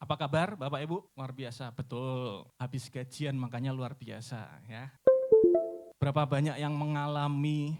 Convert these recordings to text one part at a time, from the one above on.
Apa kabar Bapak Ibu? Luar biasa, betul. Habis gajian makanya luar biasa ya. Berapa banyak yang mengalami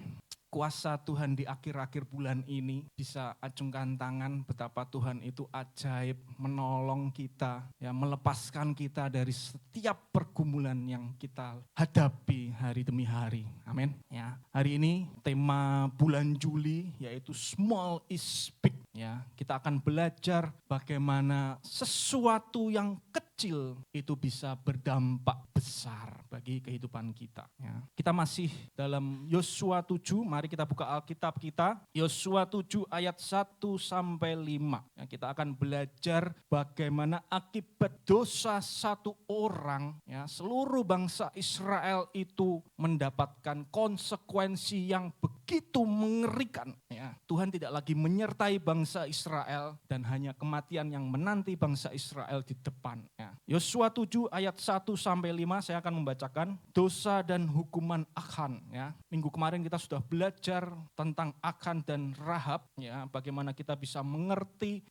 kuasa Tuhan di akhir-akhir bulan ini, bisa acungkan tangan betapa Tuhan itu ajaib menolong kita, ya, melepaskan kita dari setiap pergumulan yang kita hadapi hari demi hari. Amin. Ya, hari ini tema bulan Juli yaitu Small is Big. Ya, kita akan belajar bagaimana sesuatu yang kecil itu bisa berdampak besar bagi kehidupan kita. Ya. Kita masih dalam Yosua 7, mari kita buka Alkitab kita, Yosua 7 ayat 1 sampai 5. Ya, kita akan belajar bagaimana akibat dosa satu orang, ya, seluruh bangsa Israel itu mendapatkan konsekuensi yang begitu mengerikan. Ya. Tuhan tidak lagi menyertai bangsa Israel dan hanya kematian yang menanti bangsa Israel di depan. Ya. Yosua 7 ayat 1 sampai 5 saya akan membacakan dosa dan hukuman Achan. Ya. Minggu kemarin kita sudah belajar tentang Achan dan Rahab. Ya. Bagaimana kita bisa mengerti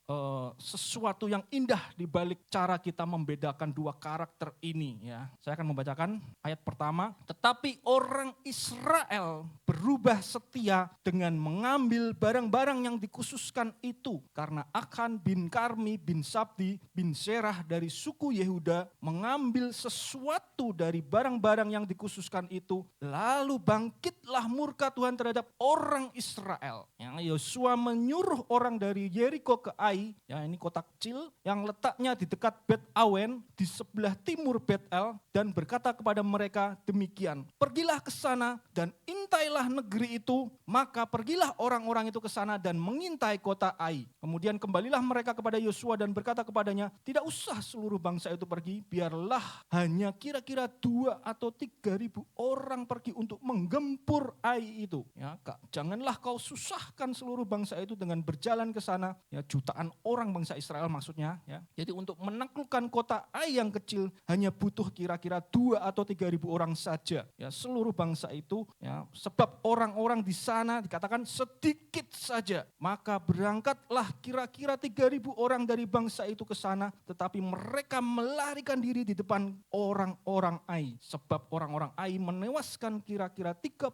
sesuatu yang indah di balik cara kita membedakan dua karakter ini. Ya. Saya akan membacakan ayat pertama. Tetapi orang Israel berubah setia dengan mengambil barang-barang yang dikhususkan itu. Karena Achan bin Karmi bin Sabdi bin Serah dari suku Yehuda mengambil sesuatu dari barang-barang yang dikhususkan itu. Lalu bangkitlah murka Tuhan terhadap orang Israel. Yosua menyuruh orang dari Yeriko ke Ai, ya ini kota kecil yang letaknya di dekat Bet Awen di sebelah timur Bet-El, dan berkata kepada mereka demikian, pergilah ke sana dan intailah negeri itu. Maka pergilah orang-orang itu ke sana dan mengintai kota Ai. Kemudian kembalilah mereka kepada Yosua dan berkata kepadanya, tidak usah seluruh bangsa itu pergi, biarlah hanya kira-kira 2 atau 3.000 orang pergi untuk menggempur Ai itu. Ya, janganlah kau susahkan seluruh bangsa itu dengan berjalan ke sana. Ya, jutaan orang bangsa Israel maksudnya. Ya. Jadi untuk menaklukkan kota Ai yang kecil hanya butuh kira-kira 2 atau 3.000 orang saja. Ya, seluruh bangsa itu, ya, sebab orang-orang di sana dikatakan sedikit saja. Maka berangkatlah kira-kira 3.000 orang dari bangsa itu ke sana, tetapi mereka melarikan diri di depan orang-orang Ai. Sebab orang-orang Ai menewaskan kira-kira 36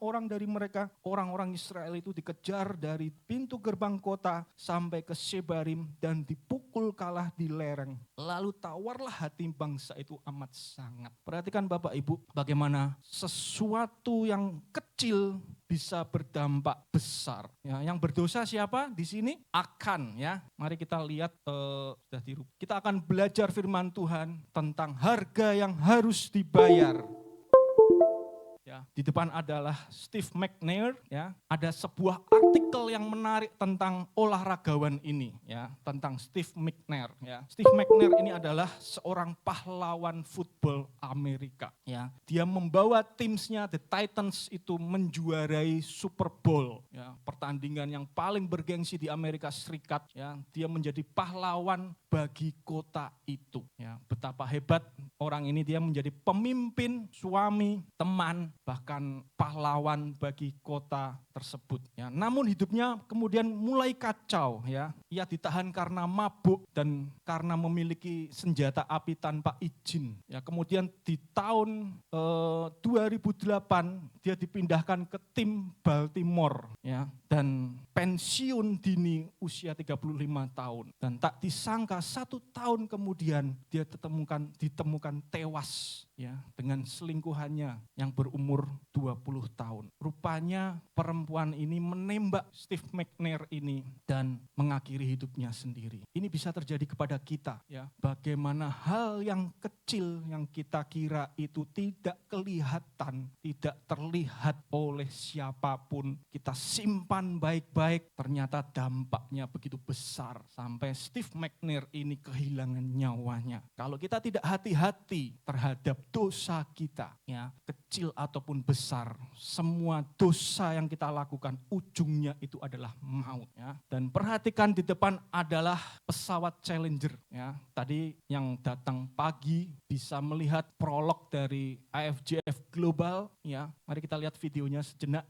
orang dari mereka. Orang-orang Israel itu dikejar dari pintu gerbang kota sampai ke Shebarim dan dipukul kalah di lereng. Lalu tawarlah hati bangsa itu amat sangat. Perhatikan Bapak Ibu, bagaimana sesuatu yang kecil bisa berdampak besar. Ya, yang berdosa siapa di sini? Achan. Ya, mari kita lihat kita akan belajar firman Tuhan tentang harga yang harus dibayar. Ya, di depan adalah Steve McNair. Ya, ada sebuah artikel yang menarik tentang olahragawan ini, ya, tentang Steve McNair. Ya, Steve McNair ini adalah seorang pahlawan football Amerika. Ya, dia membawa timnya The Titans itu menjuarai Super Bowl. Ya, pertandingan yang paling bergengsi di Amerika Serikat. Ya, dia menjadi pahlawan bagi kota itu. Ya, betapa hebat orang ini, dia menjadi pemimpin, suami, teman, bahkan pahlawan bagi kota tersebut. Ya, namun hidupnya kemudian mulai kacau. Ya, ia ditahan karena mabuk dan karena memiliki senjata api tanpa izin. Ya, kemudian di tahun 2008 dia dipindahkan ke tim Baltimore. Ya, dan pensiun dini usia 35 tahun. Dan tak disangka 1 tahun kemudian dia ditemukan tewas, ya, dengan selingkuhannya yang berumur 20 tahun. Rupanya perempuan ini menembak Steve McNair ini dan mengakhiri hidupnya sendiri. Ini bisa terjadi kepada kita, ya. Bagaimana hal yang kecil yang kita kira itu tidak kelihatan, tidak terlihat oleh siapapun, kita simpan baik-baik, ternyata dampaknya begitu besar sampai Steve McNair ini kehilangan nyawanya. Kalau kita tidak hati-hati terhadap dosa kita, ya, kecil ataupun besar, semua dosa yang kita lakukan ujungnya itu adalah maut. Ya. Dan perhatikan di depan adalah pesawat Challenger. Ya. Tadi yang datang pagi bisa melihat prolog dari AFJF Global. Ya. Mari kita lihat videonya sejenak.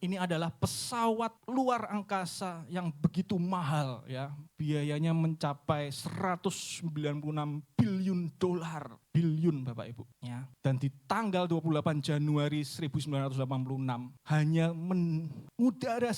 Ini adalah pesawat luar angkasa yang begitu mahal. Ya. biayanya mencapai 196 billion dolar. Billion Bapak Ibu. Ya. Dan di tanggal 28 Januari 1986 hanya mengudara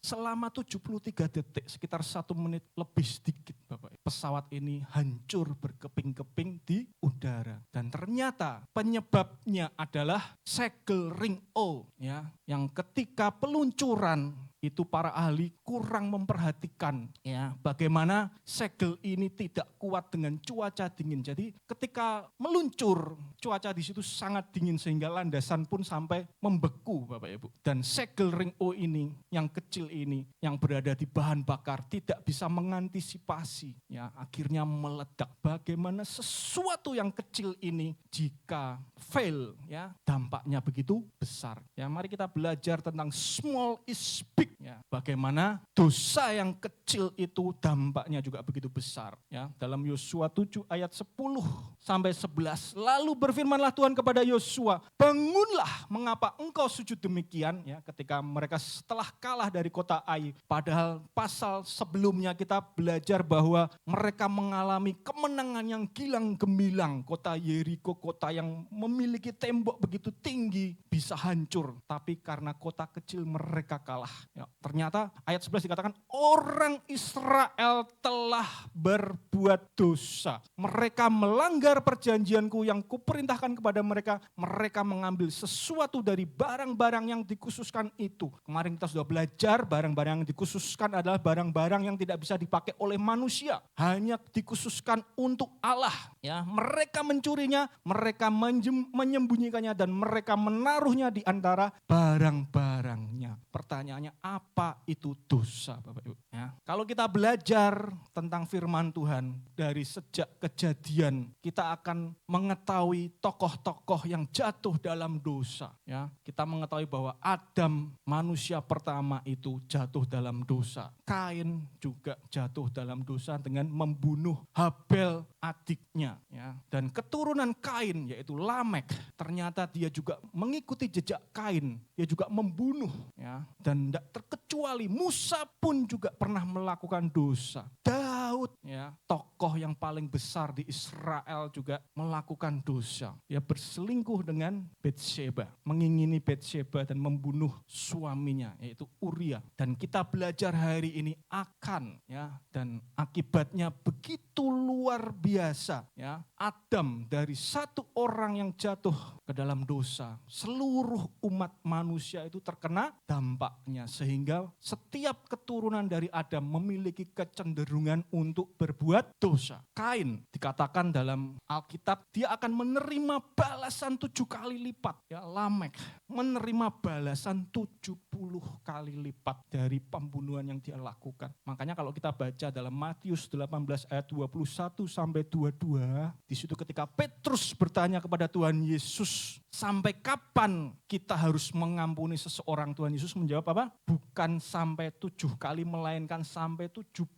selama 73 detik, sekitar 1 menit lebih sedikit Bapak Ibu. Pesawat ini hancur berkeping-keping di udara. Dan ternyata penyebabnya adalah segel ring O, ya, yang ketika peluncuran itu para ahli kurang memperhatikan, ya, bagaimana segel ini tidak kuat dengan cuaca dingin. Jadi ketika meluncur, cuaca di situ sangat dingin sehingga landasan pun sampai membeku Bapak Ibu. Dan segel ring O ini, yang kecil ini, yang berada di bahan bakar tidak bisa mengantisipasi, ya, akhirnya meledak. Bagaimana sesuatu yang kecil ini jika fail, ya, dampaknya begitu besar. Ya, mari kita belajar tentang small is big. Ya, bagaimana dosa yang kecil itu dampaknya juga begitu besar. Ya, dalam Yosua 7 ayat 10 sampai 11, lalu berfirmanlah Tuhan kepada Yosua, bangunlah, mengapa engkau sujud demikian? Ya, ketika mereka setelah kalah dari kota Ai, padahal pasal sebelumnya kita belajar bahwa mereka mengalami kemenangan yang gilang gemilang. Kota Yeriko, kota yang memiliki tembok begitu tinggi, bisa hancur, tapi karena kota kecil mereka kalah. Ya, ternyata ayat 11 dikatakan orang Israel telah berbuat dosa. Mereka melanggar perjanjianku yang kuperintahkan kepada mereka. Mereka mengambil sesuatu dari barang-barang yang dikhususkan itu. Kemarin kita sudah belajar barang-barang yang dikhususkan adalah barang-barang yang tidak bisa dipakai oleh manusia. Hanya dikhususkan untuk Allah. Ya, mereka mencurinya, mereka menyembunyikannya, dan mereka menaruhnya di antara barang-barangnya. Pertanyaannya, apa itu dosa Bapak Ibu? Ya, kalau kita belajar tentang firman Tuhan dari sejak kejadian, kita akan mengetahui tokoh-tokoh yang jatuh dalam dosa. Ya, kita mengetahui bahwa Adam, manusia pertama itu jatuh dalam dosa. Kain juga jatuh dalam dosa dengan membunuh Habel adiknya. Ya, dan keturunan Kain yaitu Lamek, ternyata dia juga mengikuti jejak Kain. Dia juga membunuh. Ya, dan tidak terkecuali Musa pun juga pernah melakukan dosa. Daud, ya, tokoh yang paling besar di Israel juga melakukan dosa. Dia berselingkuh dengan Batsheba, mengingini Batsheba dan membunuh suaminya yaitu Uria. Dan kita belajar hari ini akan, ya, dan akibatnya begitu luar biasa, ya. Adam dari satu orang yang jatuh ke dalam dosa, seluruh umat manusia itu terkena dampaknya, sehingga setiap keturunan dari Adam memiliki kecenderungan untuk berbuat dosa. Kain dikatakan dalam Alkitab dia akan menerima balasan 7 kali lipat. Ya, Lamek menerima balasan 70 kali lipat dari pembunuhan yang dia lakukan. Makanya kalau kita baca dalam Matius 18 ayat 21 sampai 22, di situ ketika Petrus bertanya kepada Tuhan Yesus, sampai kapan kita harus mengampuni seseorang? Tuhan Yesus menjawab apa? Bukan sampai 7 kali, melainkan sampai 70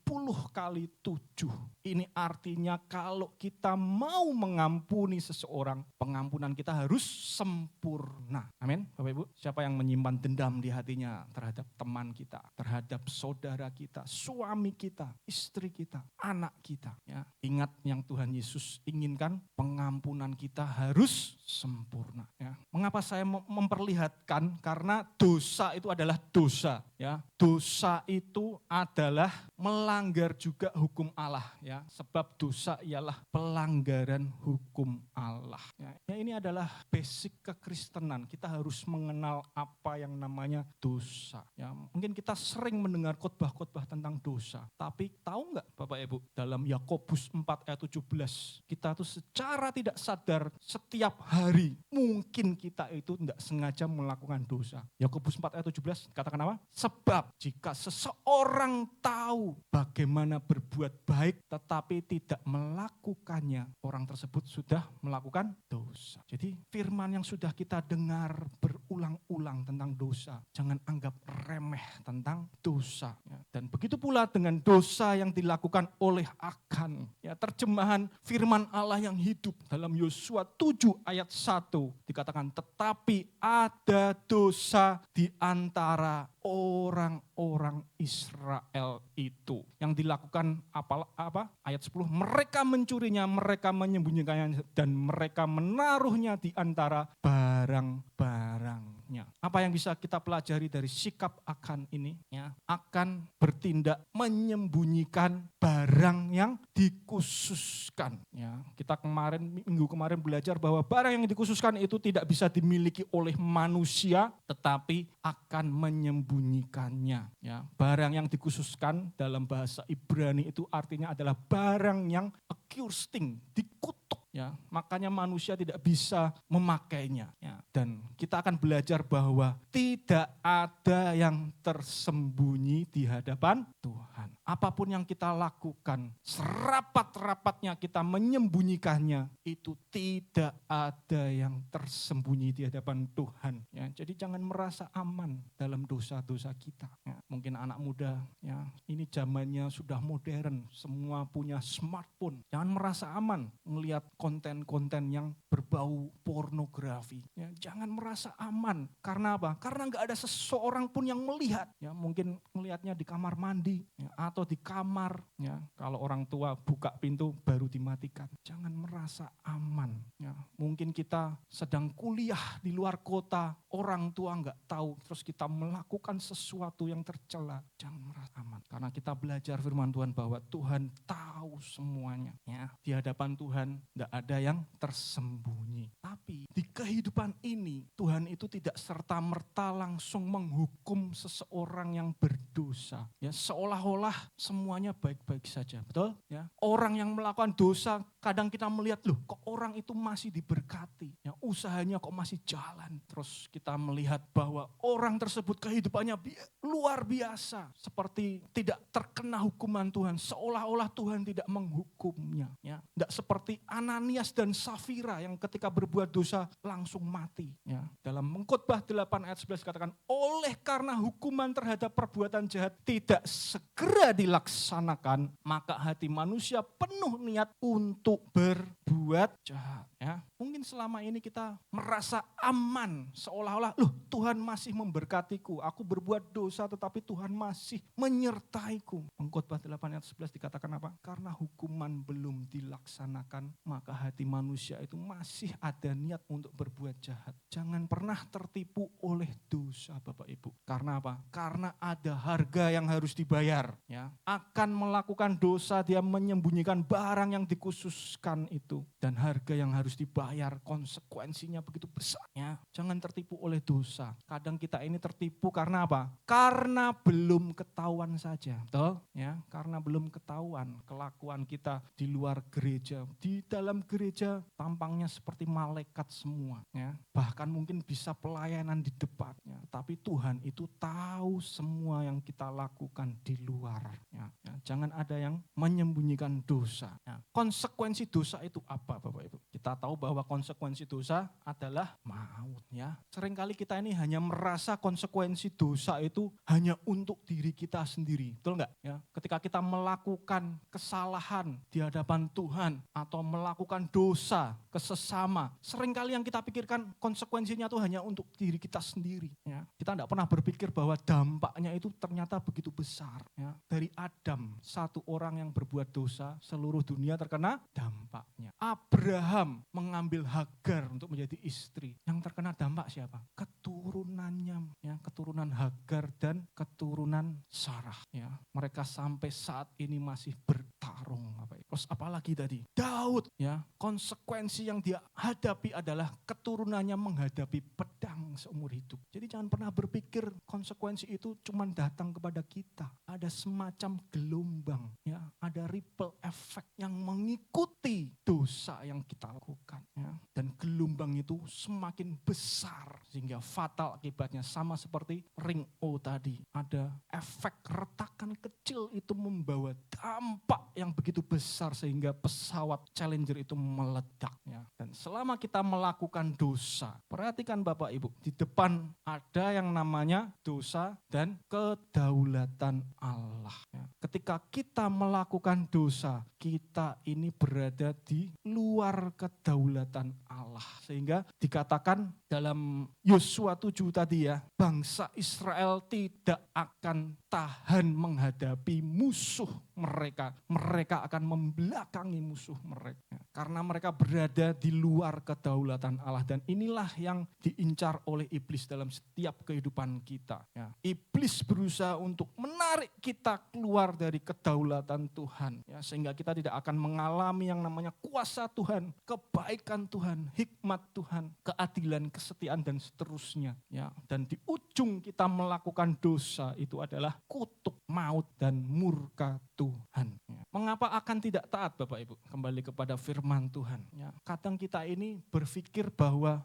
kali 7. Ini artinya kalau kita mau mengampuni seseorang, pengampunan kita harus sempurna. Amin, Bapak Ibu. Siapa yang menyimpan dendam di hatinya terhadap teman kita, terhadap saudara kita, suami kita, istri kita, anak kita, ya, ingat yang Tuhan Yesus inginkan, pengampunan kita harus sempurna. Ya. Mengapa saya memperlihatkan? Karena dosa itu adalah dosa. Ya. Dosa itu adalah melanggar juga hukum Allah. Ya. Sebab dosa ialah pelanggaran hukum Allah. Ya. Ini adalah basic kekristenan. Kita harus mengenal apa yang namanya dosa. Ya. Mungkin kita sering mendengar khotbah-khotbah tentang dosa. Tapi tahu nggak Bapak Ibu, dalam Yakobus 4 ayat 17, kita tuh secara tidak sadar setiap hari mungkin kita itu tidak sengaja melakukan dosa. Yakobus 4 ayat 17 katakan apa? Sebab jika seseorang tahu bagaimana berbuat baik tetapi tidak melakukannya, orang tersebut sudah melakukan dosa. Jadi firman yang sudah kita dengar berulang-ulang tentang dosa, jangan anggap remeh tentang dosa. Ya. Dan begitu pula dengan dosa yang dilakukan oleh Akan. Ya, terjemahan firman Allah yang hidup dalam Yosua 7 ayat 1 dikatakan, tetapi ada dosa di antara orang-orang Israel itu. Yang dilakukan apa? Ayat 10, mereka mencurinya, mereka menyembunyikannya, dan mereka menaruhnya di antara barang-barangnya. Apa yang bisa kita pelajari dari sikap Akan ini? Ya, Akan bertindak menyembunyikan barang yang dikhususkan. Ya, kita minggu kemarin belajar bahwa barang yang dikhususkan itu tidak bisa dimiliki oleh manusia, tetapi akan menyembunyikannya. Ya, barang yang dikhususkan dalam bahasa Ibrani itu artinya adalah barang yang accursed, dikutuk. Ya, makanya manusia tidak bisa memakainya. Ya, dan kita akan belajar bahwa tidak ada yang tersembunyi di hadapan Tuhan. Apapun yang kita lakukan, serapat-rapatnya kita menyembunyikannya, itu tidak ada yang tersembunyi di hadapan Tuhan. Ya, jadi jangan merasa aman dalam dosa-dosa kita. Ya, mungkin anak muda, ya, ini zamannya sudah modern, semua punya smartphone. Jangan merasa aman melihat konten-konten yang berbau pornografi. Ya, jangan merasa aman. Karena apa? Karena nggak ada seseorang pun yang melihat. Ya, mungkin melihatnya di kamar mandi, ya, atau di kamar. Ya, kalau orang tua buka pintu baru dimatikan. Jangan merasa aman. Ya, mungkin kita sedang kuliah di luar kota, orang tua nggak tahu, terus kita melakukan sesuatu yang tercela. Jangan merasa aman. Karena kita belajar firman Tuhan bahwa Tuhan tahu semuanya. Ya, di hadapan Tuhan nggak ada yang tersembunyi. Tapi di kehidupan ini Tuhan itu tidak serta-merta langsung menghukum seseorang yang berdosa. Ya, seolah-olah semuanya baik-baik saja. Betul? Ya. Orang yang melakukan dosa kadang kita melihat, loh kok orang itu masih diberkati. Ya, usahanya kok masih jalan. Terus kita melihat bahwa orang tersebut kehidupannya luar biasa. Seperti tidak terkena hukuman Tuhan. Seolah-olah Tuhan tidak menghukumnya. Ya. Tidak seperti Ananias dan Safira yang ketika berbuat dosa langsung mati. Ya. Dalam Mengkhotbah 8 ayat 11 katakan, oleh karena hukuman terhadap perbuatan jahat tidak segera dilaksanakan, maka hati manusia penuh niat untuk berbuat jahat. Ya. Mungkin selama ini kita merasa aman, seolah-olah loh Tuhan masih memberkatiku, aku berbuat dosa tetapi Tuhan masih menyertaiku. Mengkhotbah 8 ayat 11 dikatakan apa? Karena hukuman belum dilaksanakan, maka hati manusia itu masih ada niat untuk berbuat jahat. Jangan pernah tertipu oleh dosa Bapak Ibu. Karena apa? Karena ada harga yang harus dibayar. Ya. Akan melakukan dosa, dia menyembunyikan barang yang dikhususkan itu. Dan harga yang harus dibayar, konsekuensinya begitu besar. Ya. Jangan tertipu oleh dosa. Kadang kita ini tertipu karena apa? Karena belum ketahuan saja. Betul? Ya. Karena belum ketahuan kelakuan kita di luar gereja. Di dalam gereja tampangnya seperti malaikat semua. Ya. Bahkan mungkin bisa pelayanan di depannya. Tapi Tuhan itu tahu semua yang kita lakukan di luar. Ya. Ya. Jangan ada yang menyembunyikan dosa. Ya. Konsekuensi dosa itu apa Bapak Ibu? Kita tahu bahwa konsekuensi dosa adalah maut. Ya. Seringkali kita ini hanya merasa konsekuensi dosa itu hanya untuk diri kita sendiri. Betul enggak? Ya. Ketika kita melakukan kesalahan di hadapan Tuhan atau melakukan dosa ke sesama, seringkali yang kita pikirkan konsekuensinya itu hanya untuk diri kita sendiri. Ya. Kita tidak pernah berpikir bahwa dampaknya itu ternyata begitu besar. Ya. Dari Adam, satu orang yang berbuat dosa, seluruh dunia terkena dampaknya. Abraham mengambil Hagar untuk menjadi istri. Yang terkena dampak siapa? Keturunannya, ya, keturunan Hagar dan keturunan Sarah. Ya. Mereka sampai saat ini masih bertarung. Terus apalagi tadi? Daud, ya, konsekuensi yang dia hadapi adalah keturunannya menghadapi pedang seumur hidup. Jadi jangan pernah berpikir konsekuensi itu cuma datang kepada kita. Ada semacam gelombang, ya, ada ripple effect yang mengikuti dosa yang kita lakukan. Ya. Dan gelombang itu semakin besar sehingga fatal akibatnya, sama seperti ring O tadi. Ada efek retakan kecil itu membawa dampak yang begitu besar sehingga pesawat Challenger itu meledak. Ya. Dan selama kita melakukan dosa, perhatikan Bapak Ibu, di depan ada yang namanya dosa dan kedaulatan Allah. Ya. Ketika kita melakukan dosa, kita ini berada di luar kedaulatan Allah. Sehingga dikatakan dalam Yosua 7 tadi ya, bangsa Israel tidak akan tahan menghadapi musuh mereka. Mereka akan membelakangi musuh mereka. Karena mereka berada di luar kedaulatan Allah. Dan inilah yang diincar oleh iblis dalam setiap kehidupan kita. Ya. Iblis berusaha untuk menarik kita keluar dari kedaulatan Tuhan. Ya, sehingga kita tidak akan mengalami yang namanya kuasa Tuhan, kebaikan Tuhan, hikmat Tuhan, keadilan, kesetiaan, dan seterusnya. Ya. Dan di ujung kita melakukan dosa itu adalah kutuk, maut, dan murka Tuhan. Ya. Mengapa akan tidak taat Bapak Ibu? Kembali kepada firman Tuhan. Ya. Kadang kita ini berpikir bahwa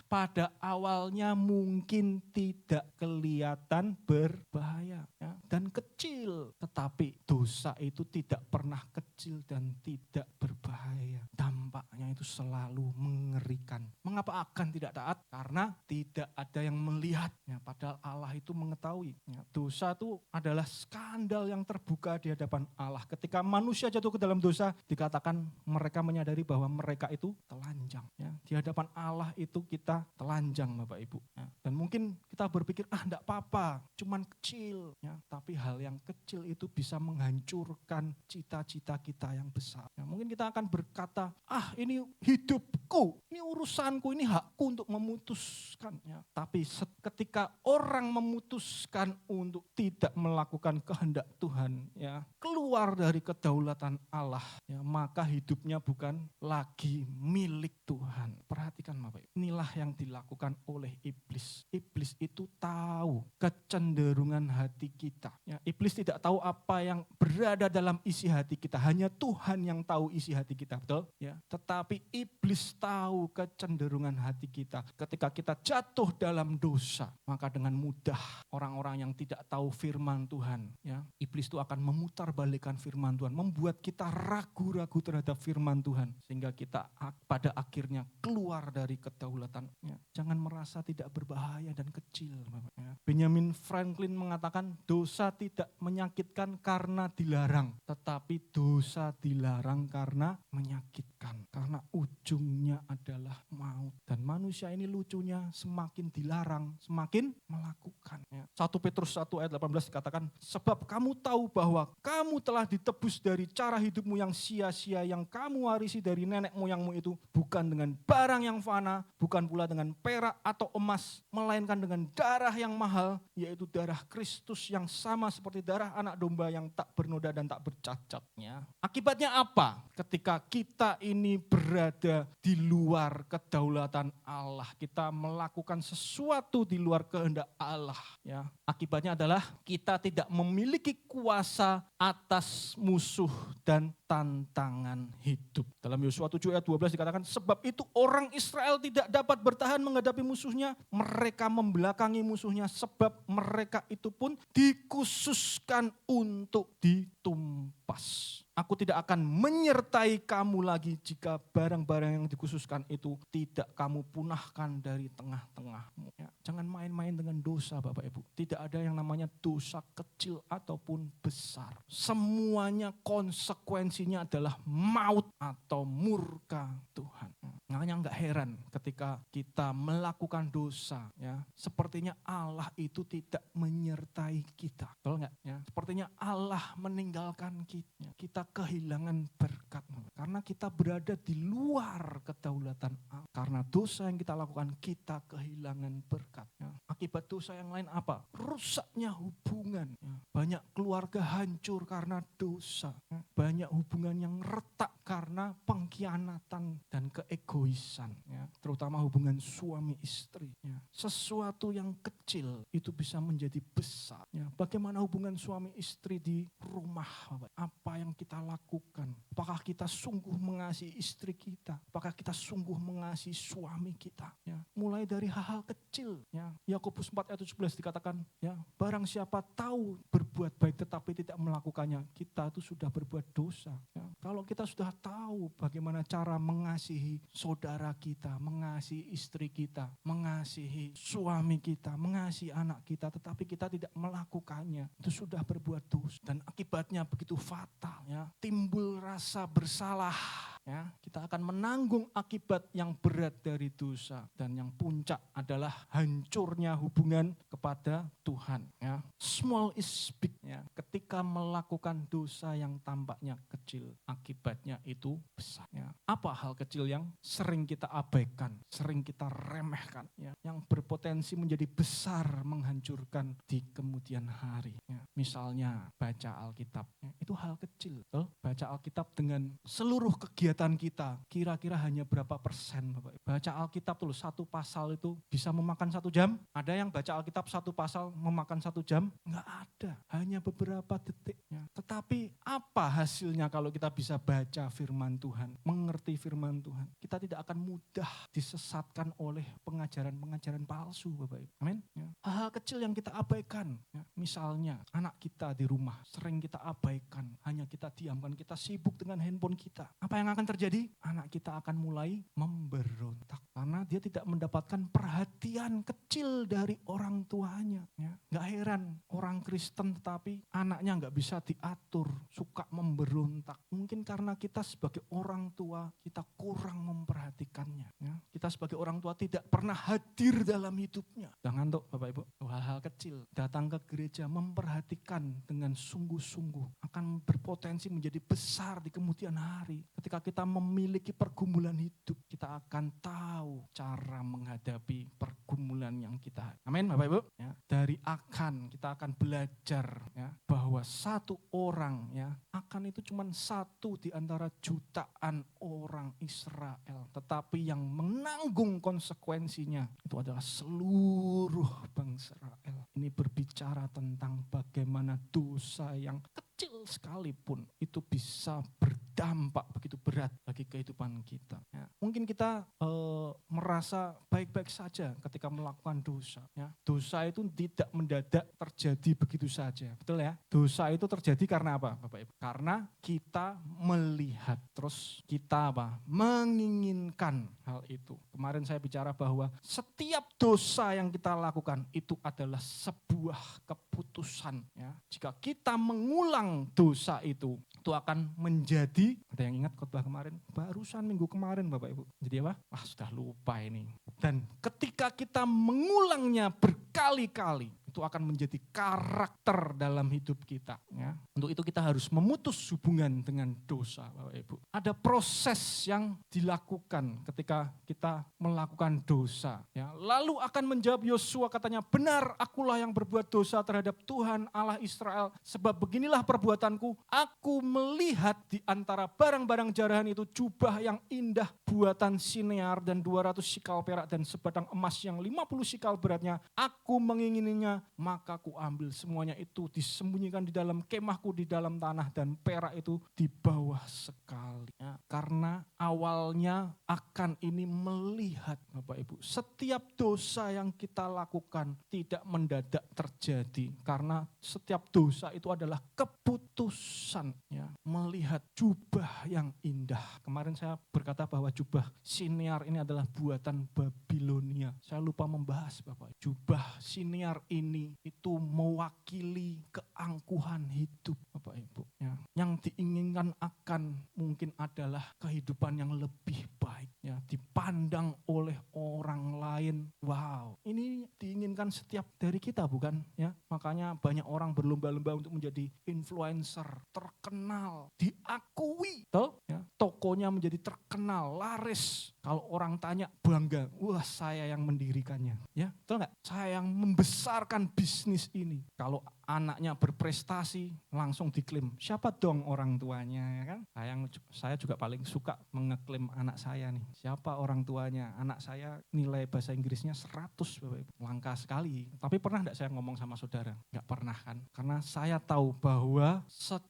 pada awalnya mungkin tidak kelihatan berbahaya ya, dan kecil. Tetapi dosa itu tidak pernah kecil dan tidak berbahaya. Dampaknya itu selalu mengerikan. Mengapa akan tidak taat? Karena tidak ada yang melihatnya. Padahal Allah itu mengetahui. Ya, dosa itu adalah skandal yang terbuka di hadapan Allah. Ketika manusia jatuh ke dalam dosa, dikatakan mereka menyadari bahwa mereka itu telanjang. Ya, di hadapan Allah itu kita telanjang Bapak Ibu. Ya. Dan mungkin kita berpikir, enggak apa-apa, cuman kecil. Ya. Tapi hal yang kecil itu bisa menghancurkan cita-cita kita yang besar. Ya. Mungkin kita akan berkata, ini hidupku, ini urusanku, ini hakku untuk memutuskan. Ya. Tapi ketika orang memutuskan untuk tidak melakukan kehendak Tuhan, ya, keluar dari kedaulatan Allah, ya, maka hidupnya bukan lagi milik Tuhan. Perhatikan Bapak Ibu, inilah yang dilakukan oleh iblis. Iblis itu tahu kecenderungan hati kita. Ya, iblis tidak tahu apa yang berada dalam isi hati kita. Hanya Tuhan yang tahu isi hati kita, betul? Ya. Tetapi iblis tahu kecenderungan hati kita. Ketika kita jatuh dalam dosa, maka dengan mudah orang-orang yang tidak tahu firman Tuhan, ya, iblis itu akan memutarbalikkan firman Tuhan, membuat kita ragu-ragu terhadap firman Tuhan, sehingga kita pada akhirnya keluar dari kedaulatan. Ya. Jangan merasa tidak berbahaya dan kecil. Ya. Benjamin Franklin mengatakan dosa tidak menyakitkan karena dilarang, tetapi dosa dilarang karena menyakitkan. Karena ujungnya adalah maut. Dan manusia ini lucunya semakin dilarang, semakin melakukan. Ya. 1 Petrus 1 ayat 18 dikatakan, sebab kamu tahu bahwa kamu telah ditebus dari cara hidupmu yang sia-sia yang kamu warisi dari nenek moyangmu itu, bukan dengan barang yang fana, bukan pula dengan perak atau emas, melainkan dengan darah yang mahal, yaitu darah Kristus yang sama seperti darah anak domba yang tak bernoda dan tak bercacatnya. Akibatnya apa? Ketika kita ini berada di luar kedaulatan Allah, kita melakukan sesuatu di luar kehendak Allah, ya. Akibatnya adalah kita tidak memiliki kuasa atas musuh dan tantangan hidup. Dalam Yosua 7 ayat 12 dikatakan, sebab itu orang Israel tidak dapat bertahan menghadapi musuhnya, mereka membelakangi musuhnya, sebab mereka itu pun dikhususkan untuk ditumpas. Aku tidak akan menyertai kamu lagi jika barang-barang yang dikhususkan itu tidak kamu punahkan dari tengah-tengahmu. Ya, jangan main-main dengan dosa Bapak Ibu. Tidak ada yang namanya dosa kecil ataupun besar. Semuanya konsekuensinya adalah maut atau murka Tuhan. Makanya enggak heran ketika kita melakukan dosa, ya, sepertinya Allah itu tidak menyertai kita. Betul enggak? Ya, sepertinya Allah meninggalkan kita. Kita kehilangan berkat karena kita berada di luar kedaulatan Allah. Karena dosa yang kita lakukan, kita kehilangan berkat. Ya. Akibat dosa yang lain apa? Rusaknya hubungan. Ya. Banyak keluarga hancur karena dosa. Ya. Banyak hubungan yang retak karena pengkhianatan dan keegoisan, ya, terutama hubungan suami istri. Ya. Sesuatu yang kecil itu bisa menjadi besar. Ya. Bagaimana hubungan suami istri di rumah? Apa yang kita lakukan? Apakah kita sungguh mengasihi istri kita? Apakah kita sungguh mengasihi suami kita? Ya. Mulai dari hal-hal kecil. Ya. Yakobus 4 ayat 17 dikatakan, ya, barang siapa tahu berbuat baik tetapi tidak melakukannya, kita itu sudah berbuat dosa. Ya. Kalau kita sudah tahu bagaimana cara mengasihi saudara kita, mengasihi istri kita, mengasihi suami kita, mengasihi anak kita, tetapi kita tidak melakukannya, itu sudah berbuat dosa. Dan akibatnya begitu fatal, ya. Timbul rasa bersalah. Ya, kita akan menanggung akibat yang berat dari dosa, dan yang puncak adalah hancurnya hubungan kepada Tuhan. Ya. Small is big. Ya. Ketika melakukan dosa yang tampaknya kecil, akibatnya itu besar. Ya. Apa hal kecil yang sering kita abaikan, sering kita remehkan, ya, yang berpotensi menjadi besar, menghancurkan di kemudian hari. Ya. Misalnya baca Alkitab, ya, itu hal kecil. Betul? Baca Alkitab dengan seluruh kegiatan kita, kira-kira hanya berapa persen, Bapak? Baca Alkitab tuh, satu pasal itu bisa memakan 1 jam. Ada yang baca Alkitab satu pasal memakan 1 jam? Enggak ada, hanya beberapa detik. Ya. Tetapi apa hasilnya kalau kita bisa baca firman Tuhan, mengerti firman Tuhan? Kita tidak akan mudah disesatkan oleh pengajaran-pengajaran palsu, Bapak Ibu. Amin. Ya. Hal kecil yang kita abaikan, ya. Misalnya anak kita di rumah sering kita abaikan, hanya kita diamkan, kita sibuk dengan handphone kita. Apa yang akan terjadi? Anak kita akan mulai memberontak karena dia tidak mendapatkan perhatian kecil dari orang tuanya. Ya. Gak heran orang Kristen tetapi anaknya gak bisa diatur, suka memberontak. Mungkin karena kita sebagai orang tua, kita kurang memperhatikannya. Ya. Kita sebagai orang tua tidak pernah hadir dalam hidupnya. Jangan tuh Bapak Ibu, hal-hal kecil. Datang ke gereja, memperhatikan dengan sungguh-sungguh akan berpotensi menjadi besar di kemudian hari. Ketika kita memiliki pergumulan hidup, kita akan tahu cara menghadapi pergumulan yang kita. Amin Bapak Ibu. Ya, dari Akan kita akan belajar, ya, bahwa satu orang, ya, Akan itu cuma satu di antara jutaan orang Israel. Tetapi yang menanggung konsekuensinya itu adalah seluruh bangsa Israel. Ini berbicara tentang bagaimana dosa yang kecil sekalipun itu bisa berdampak begitu berat bagi kehidupan kita. Ya. Mungkin kita merasa baik-baik saja ketika melakukan dosa. Ya. Dosa itu tidak mendadak terjadi begitu saja, betul ya? Dosa itu terjadi karena apa, Bapak Ibu? Karena kita melihat, terus kita apa? Menginginkan hal itu. Kemarin saya bicara bahwa setiap dosa yang kita lakukan itu adalah sebuah keputusan. Ya. Jika kita mengulang dosa itu akan menjadi, ada yang ingat khotbah kemarin? Barusan minggu kemarin Bapak Ibu. Jadi apa? Sudah lupa ini. Dan ketika kita mengulangnya berkali-kali, itu akan menjadi karakter dalam hidup kita. Ya. Untuk itu kita harus memutus hubungan dengan dosa, Bapak Ibu. Ada proses yang dilakukan ketika kita melakukan dosa. Ya. Lalu akan menjawab Yosua, katanya, benar akulah yang berbuat dosa terhadap Tuhan Allah Israel. Sebab beginilah perbuatanku, aku melihat di antara barang-barang jarahan itu jubah yang indah buatan Sinear dan 200 sikal perak dan sebatang emas yang 50 sikal beratnya. Aku mengingininya, maka ku ambil semuanya itu, disembunyikan di dalam kemahku di dalam tanah, dan perak itu di bawah sekali. Ya, karena awalnya Akan ini melihat, Bapak Ibu, setiap dosa yang kita lakukan tidak mendadak terjadi, karena setiap dosa itu adalah keputusan. Ya, melihat jubah yang indah. Kemarin saya berkata bahwa jubah Sinear ini adalah buatan Babilonia. Saya lupa membahas, Bapak. Jubah Sinear ini itu mewakili keangkuhan hidup, Bapak Ibu. Ya. Yang diinginkan Akan mungkin adalah kehidupan yang lebih baik, ya, dipandang oleh orang lain. Wow, ini diinginkan setiap dari kita, bukan? Ya, makanya banyak orang berlomba-lomba untuk menjadi influencer, terkenal, diakui, toh? Ya, tokonya menjadi terkenal, laris. Kalau orang tanya bangga, wah saya yang mendirikannya, ya, betul nggak? Saya yang membesarkan bisnis ini. Kalau anaknya berprestasi, langsung diklaim. Siapa dong orang tuanya, ya kan? Saya juga paling suka mengeklaim anak saya nih. Siapa orang tuanya? Anak saya nilai bahasa Inggrisnya 100, Bapak Ibu. Langka sekali. Tapi pernah enggak saya ngomong sama saudara? Enggak pernah kan? Karena saya tahu bahwa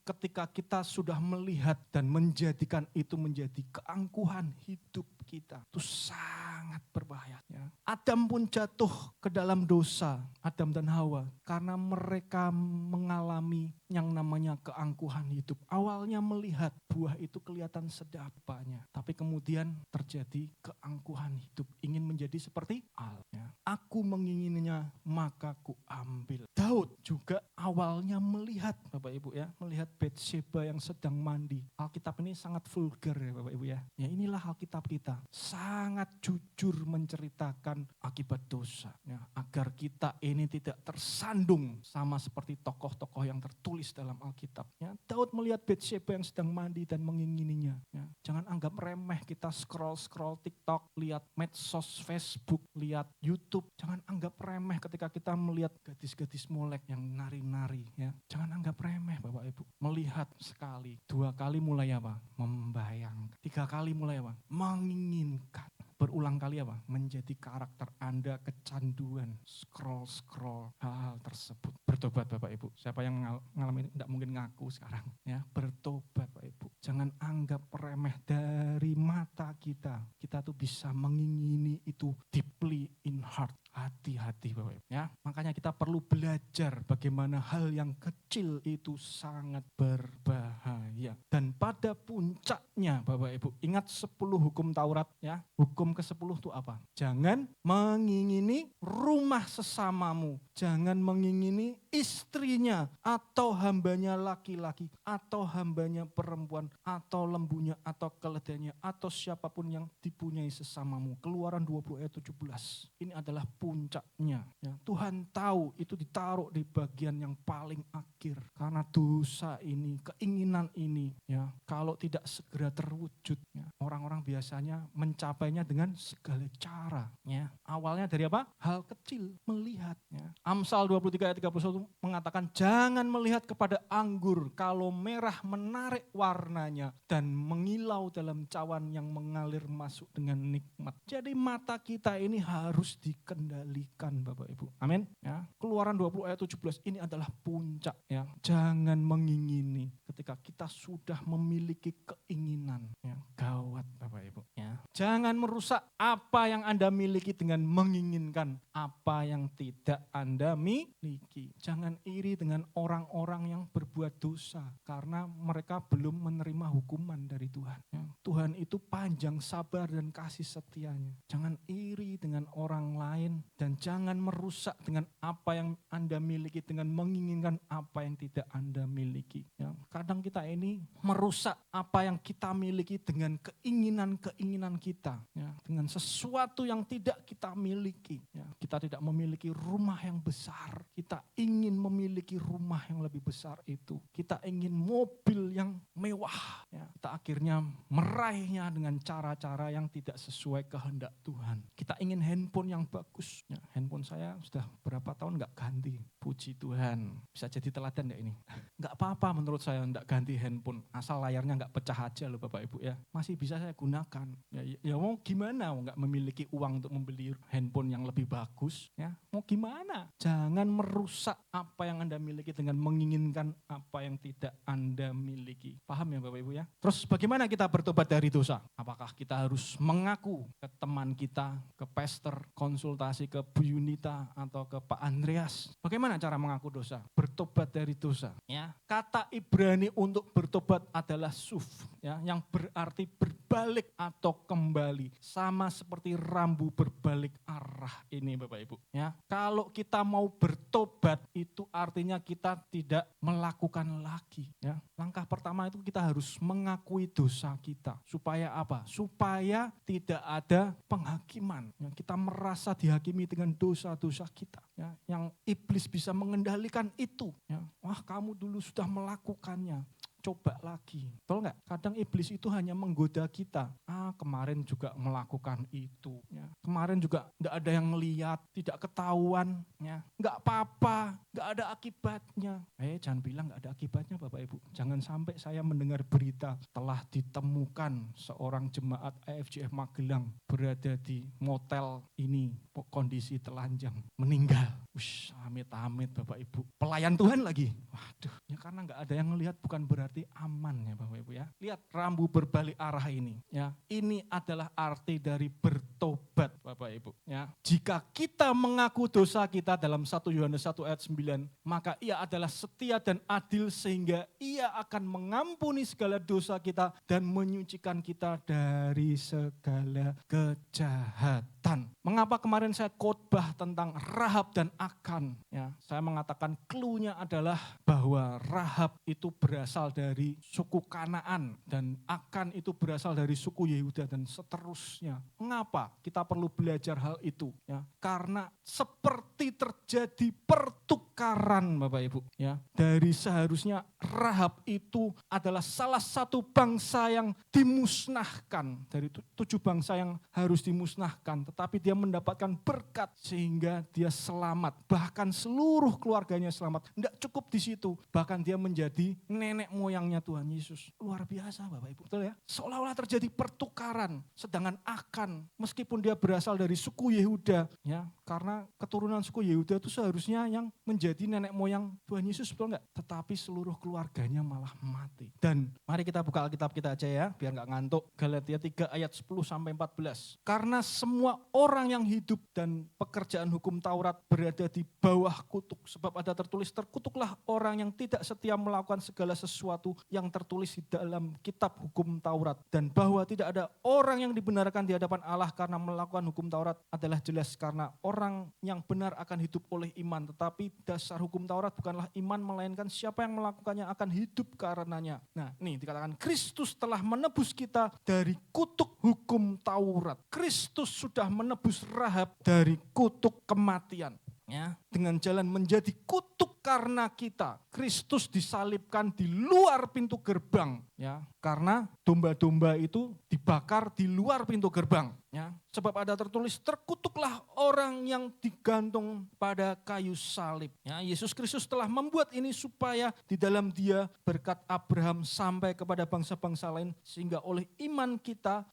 ketika kita sudah melihat dan menjadikan itu menjadi keangkuhan hidup kita, itu sangat berbahaya. Ya. Adam pun jatuh ke dalam dosa, Adam dan Hawa, karena mereka mengalami yang namanya keangkuhan hidup. Awalnya melihat buah itu kelihatan sedapnya, tapi kemudian terjadi keangkuhan hidup, ingin menjadi seperti Allah. Ya. Aku mengingininya, maka ku ambil. Daud juga awalnya melihat, Bapak Ibu ya, melihat Batsheba yang sedang mandi. Alkitab ini sangat vulgar ya Bapak Ibu ya. Ya inilah Alkitab kita, sangat jujur menceritakan akibat dosa. Ya, agar kita ini tidak tersandung sama seperti tokoh-tokoh yang tertulis dalam Alkitab. Ya, Daud melihat Batsheba yang sedang mandi dan mengingininya. Ya, jangan anggap remeh kita scroll TikTok, lihat medsos Facebook, lihat YouTube. Jangan anggap remeh ketika kita melihat gadis-gadis molek yang nari-nari. Ya, jangan anggap remeh Bapak Ibu. Melihat sekali, 2 kali mulai apa? Membayangkan. 3 kali mulai apa? Menginginkan. Berulang kali apa? Menjadi karakter Anda kecanduan, scroll hal-hal tersebut. Bertobat Bapak Ibu. Siapa yang ngalamin tidak mungkin ngaku sekarang. Ya, bertobat Bapak Ibu. Jangan anggap remeh dari mata kita. Kita tuh bisa mengingini itu deeply in heart. Hati-hati Bapak Ibu. Ya, makanya kita perlu belajar bagaimana hal yang kecil itu sangat berbahaya. Dan pada puncaknya Bapak Ibu, ingat 10 hukum Taurat ya. Hukum ke-10 itu apa? Jangan mengingini rumah sesamamu. Jangan mengingini istrinya atau hambanya laki-laki atau hambanya perempuan atau lembunya atau keledainya atau siapapun yang dipunyai sesamamu. Keluaran 20 ayat 17. Ini adalah puncaknya. Ya. Tuhan tahu itu ditaruh di bagian yang paling akhir. Karena dosa ini, keinginan ini, ya, kalau tidak segera terwujud, ya, orang-orang biasanya mencapainya dengan segala cara. Ya. Awalnya dari apa? Hal kecil, melihat. Ya. Amsal 23 ayat 31 mengatakan, jangan melihat kepada anggur kalau merah menarik warnanya dan mengilau dalam cawan yang mengalir masuk dengan nikmat. Jadi mata kita ini harus dikendalikan Bapak Ibu. Amin. Ya. Keluaran 20 ayat 17 ini adalah puncak. Ya. Jangan mengingini ketika kita sudah memiliki keinginan. Ya. Gawat Bapak Ibu. Ya. Jangan merusak apa yang Anda miliki dengan menginginkan apa yang tidak Anda miliki. Jangan iri dengan orang-orang yang berbuat dosa karena mereka belum menerima hukuman dari Tuhan. Ya. Tuhan itu panjang sabar dan kasih setianya. Jangan iri dengan orang lain dan jangan merusak dengan apa yang Anda miliki dengan menginginkan apa yang tidak Anda miliki. Ya. Kadang kita ini merusak apa yang kita miliki dengan keinginan-keinginan kita. Ya. Dengan sesuatu yang tidak kita miliki. Ya. Kita tidak memiliki rumah yang besar. Kita ingin memiliki rumah yang lebih besar itu. Kita ingin mobil yang mewah. Ya. Kita akhirnya meraihnya dengan cara-cara yang tidak sesuai kehendak Tuhan. Kita ingin handphone yang bagus. Ya, handphone saya sudah berapa tahun nggak ganti. Puji Tuhan. Bisa jadi teladan ya ini. Nggak apa-apa menurut saya nggak ganti handphone. Asal layarnya nggak pecah aja loh Bapak Ibu ya. Masih bisa saya gunakan. Ya mau gimana? Nggak memiliki uang untuk membeli handphone yang lebih bagus. Ya mau gimana? Jangan merusak apa yang Anda miliki dengan menginginkan apa yang tidak Anda miliki. Paham ya Bapak Ibu ya? Terus bagaimana kita bertobat dari dosa? Apakah kita harus mengaku ke teman kita, ke pastor, konsultasi ke Bu Yunita atau ke Pak Andreas? Bagaimana cara mengaku dosa? Bertobat dari dosa. Ya, kata Ibrani untuk bertobat adalah suf, ya, yang berarti berbalik atau kembali, sama seperti rambu berbalik arah ini Bapak Ibu. Ya, kalau kita mau bertobat itu artinya kita tidak melakukan lagi. Ya, langkah pertama itu kita harus mengakui dosa kita. Supaya apa? Supaya tidak ada penghakiman. Ya, kita merasa dihakimi dengan dosa-dosa kita. Ya, yang iblis bisa mengendalikan itu. Ya. Wah kamu dulu sudah melakukannya. coba lagi. Betul nggak? Kadang iblis itu hanya menggoda kita. Kemarin juga melakukan itu. Ya. Kemarin juga nggak ada yang ngeliat, tidak ketahuan. Ya. Nggak apa-apa, nggak ada akibatnya. Jangan bilang nggak ada akibatnya Bapak Ibu. Jangan sampai saya mendengar berita telah ditemukan seorang jemaat AFJF Magelang berada di motel ini, kondisi telanjang, meninggal. Amit-amit Bapak Ibu. Pelayan Tuhan lagi. Waduh, ya karena nggak ada yang ngelihat bukan berarti aman ya Bapak Ibu ya. Lihat rambu berbalik arah ini. Ya, ini adalah arti dari bertobat Bapak Ibu. Ya, jika kita mengaku dosa kita dalam 1 Yohanes 1 ayat 9, maka ia adalah setia dan adil sehingga ia akan mengampuni segala dosa kita dan menyucikan kita dari segala kejahatan. Mengapa kemarin saya khotbah tentang Rahab dan Akan? Ya, saya mengatakan clue-nya adalah bahwa Rahab itu berasal dari suku Kanaan dan Akan itu berasal dari suku Yehuda dan seterusnya. Mengapa kita perlu belajar hal itu? Ya, karena seperti terjadi pertukaran Bapak Ibu. Ya, dari seharusnya Rahab itu adalah salah satu bangsa yang dimusnahkan dari 7 bangsa yang harus dimusnahkan, tetapi dia mendapatkan berkat sehingga dia selamat, bahkan seluruh keluarganya selamat. Tidak cukup di situ, bahkan dia menjadi nenek moyangnya Tuhan Yesus. Luar biasa Bapak Ibu, betul ya? Seolah-olah terjadi pertukaran, sedangkan Akan meskipun dia berasal dari suku Yehuda, ya, karena keturunan suku Yehuda itu seharusnya yang menjadi nenek moyang Tuhan Yesus, betul enggak? Tetapi seluruh keluarganya malah mati. Dan mari kita buka Alkitab kita aja ya, biar enggak ngantuk. Galatia 3 ayat 10-14. Karena semua orang yang hidup dan pekerjaan hukum Taurat berada di bawah kutuk. Sebab ada tertulis, terkutuklah orang yang tidak setia melakukan segala sesuatu yang tertulis di dalam kitab hukum Taurat. Dan bahwa tidak ada orang yang dibenarkan di hadapan Allah karena melakukan hukum Taurat adalah jelas, karena orang yang benar akan hidup oleh iman. Tetapi dasar hukum Taurat bukanlah iman, melainkan siapa yang melakukannya akan hidup karenanya. Nah, ini dikatakan Kristus telah menebus kita dari kutuk hukum Taurat. Kristus sudah menebus Rahab dari kutuk kematian. Ya, dengan jalan menjadi kutuk karena kita. Kristus disalibkan di luar pintu gerbang, ya, karena domba-domba itu dibakar di luar pintu gerbang, ya. Sebab ada tertulis, terkutuklah orang yang digantung pada kayu salib. Ya, Yesus Kristus telah membuat ini supaya di dalam Dia berkat Abraham sampai kepada bangsa-bangsa lain, sehingga oleh iman kita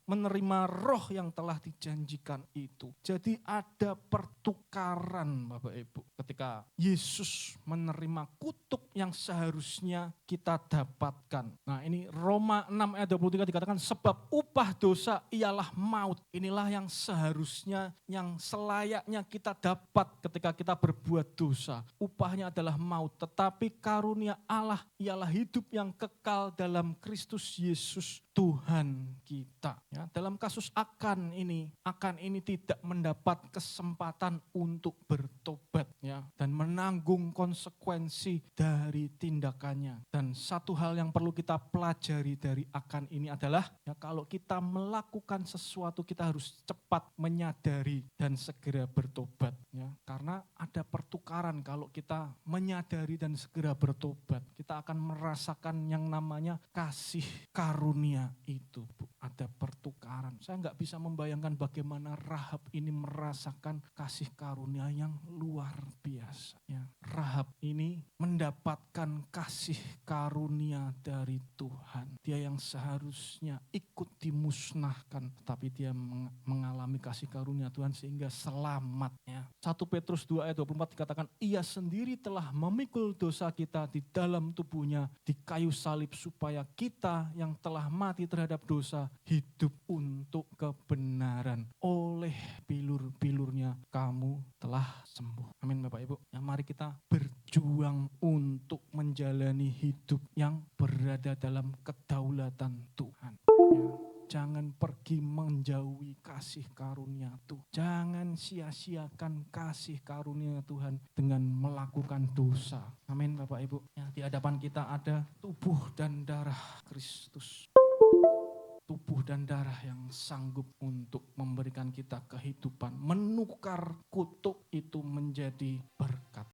menerima roh yang telah dijanjikan itu. Jadi ada pertukaran Bapak Ibu. Ketika Yesus menerima kutuk yang seharusnya kita dapatkan. Nah, ini Roma 6 ayat 23 dikatakan, sebab upah dosa ialah maut. Inilah yang seharusnya, yang selayaknya kita dapat ketika kita berbuat dosa. Upahnya adalah maut, tetapi karunia Allah ialah hidup yang kekal dalam Kristus Yesus Tuhan kita. Ya, dalam kasus Akan ini tidak mendapat kesempatan untuk bertobat, ya, dan menanggung konsekuensi dari tindakannya. Dan satu hal yang perlu kita pelajari dari Akan ini adalah, ya, kalau kita melakukan sesuatu kita harus cepat menyadari dan segera bertobat, ya, karena ada pertukaran. Kalau kita menyadari dan segera bertobat, kita akan merasakan yang namanya kasih karunia itu, Bu. Ada pertukaran. Saya nggak bisa membayangkan bagaimana Rahab ini merasakan kasih karunia yang luar biasa. Ya, Rahab ini mendapatkan kasih karunia dari Tuhan. Dia yang seharusnya ikut dimusnahkan, tapi dia mengalami kasih karunia Tuhan sehingga selamat. Ya. 1 Petrus 2 ayat 24 dikatakan, ia sendiri telah memikul dosa kita di dalam tubuhnya di kayu salib, supaya kita yang telah mati terhadap dosa hidup untuk kebenaran. Oleh bilur-bilurnya kamu telah sembuh. Amin Bapak Ibu. Ya, mari kita berjuang untuk menjalani hidup yang berada dalam kedaulatan Tuhan. Ya, jangan pergi menjauhi kasih karunia Tuhan. Jangan sia-siakan kasih karunia Tuhan dengan melakukan dosa. Amin Bapak Ibu. Ya, di hadapan kita ada tubuh dan darah Kristus. Tubuh dan darah yang sanggup untuk memberikan kita kehidupan, menukar kutuk itu menjadi berkat.